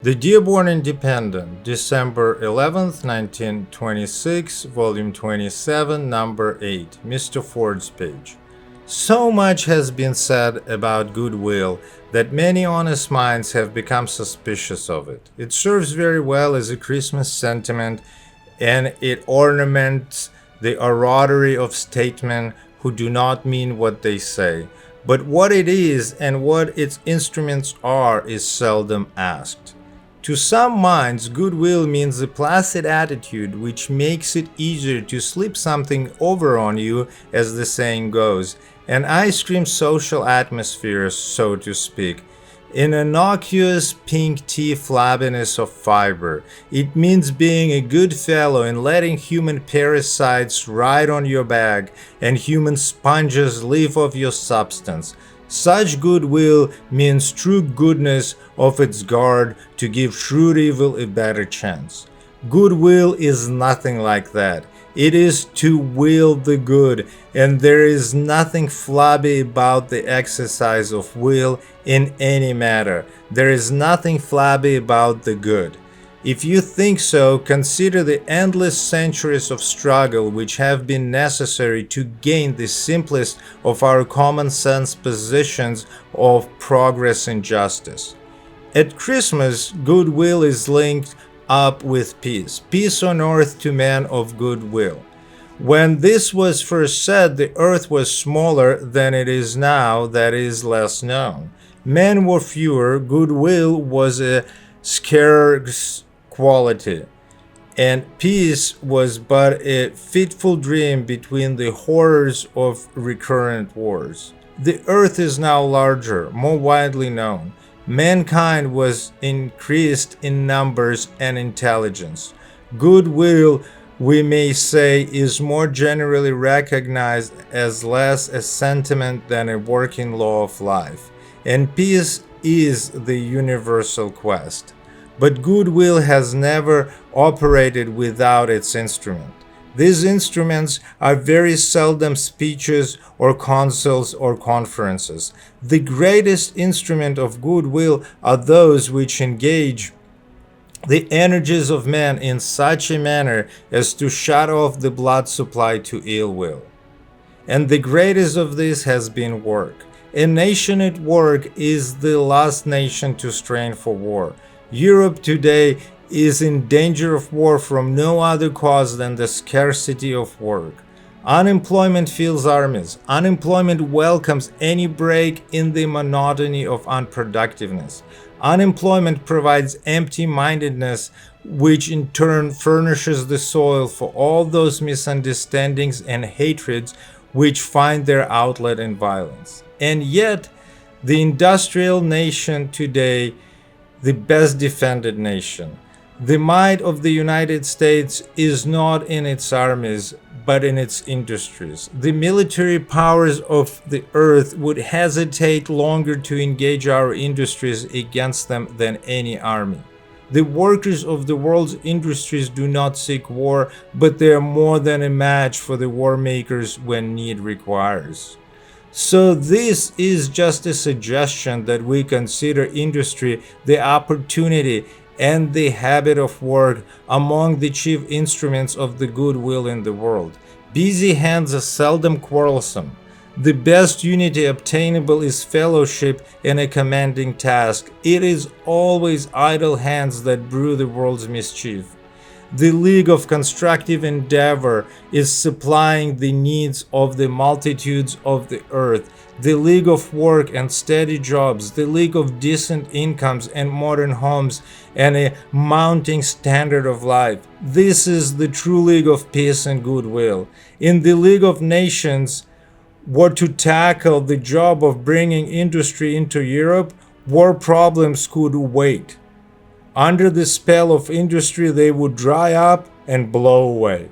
The Dearborn Independent, December 11th, 1926, Volume 27, Number 8, Mr. Ford's page. So much has been said about goodwill that many honest minds have become suspicious of it. It serves very well as a Christmas sentiment, and it ornaments the oratory of statesmen who do not mean what they say. But what it is and what its instruments are is seldom asked. To some minds, goodwill means a placid attitude which makes it easier to slip something over on you, as the saying goes, an ice cream social atmosphere, so to speak. An innocuous pink tea flabbiness of fiber. It means being a good fellow and letting human parasites ride on your back and human sponges live off your substance. Such goodwill means true goodness of its guard to give shrewd evil a better chance. Goodwill is nothing like that. It is to will the good, and there is nothing flabby about the exercise of will in any matter. There is nothing flabby about the good. If you think so, consider the endless centuries of struggle which have been necessary to gain the simplest of our common sense positions of progress and justice. At Christmas, goodwill is linked up with peace. Peace on earth to men of goodwill. When this was first said, the earth was smaller than it is now, that is less known. Men were fewer, goodwill was a scarce quality, and peace was but a fitful dream between the horrors of recurrent wars. The earth is now larger, more widely known. Mankind was increased in numbers and intelligence. Goodwill, we may say, is more generally recognized as less a sentiment than a working law of life, and peace is the universal quest. But goodwill has never operated without its instrument. These instruments are very seldom speeches or councils or conferences. The greatest instrument of goodwill are those which engage the energies of men in such a manner as to shut off the blood supply to ill will. And the greatest of this has been work. A nation at work is the last nation to strain for war. Europe today is in danger of war from no other cause than the scarcity of work. Unemployment fills armies. Unemployment welcomes any break in the monotony of unproductiveness. Unemployment provides empty-mindedness, which in turn furnishes the soil for all those misunderstandings and hatreds which find their outlet in violence. And yet, the industrial nation today, the best defended nation. The might of the United States is not in its armies, but in its industries. The military powers of the earth would hesitate longer to engage our industries against them than any army. The workers of the world's industries do not seek war, but they are more than a match for the war makers when need requires. So this is just a suggestion that we consider industry, the opportunity, and the habit of work among the chief instruments of the goodwill in the world. Busy hands are seldom quarrelsome. The best unity obtainable is fellowship in a commanding task. It is always idle hands that brew the world's mischief. The League of Constructive Endeavor is supplying the needs of the multitudes of the earth. The League of Work and Steady Jobs, the League of Decent Incomes and Modern Homes, and a mounting standard of life. This is the true League of Peace and Goodwill. In the League of Nations, were to tackle the job of bringing industry into Europe, war problems could wait. Under the spell of industry, they would dry up and blow away.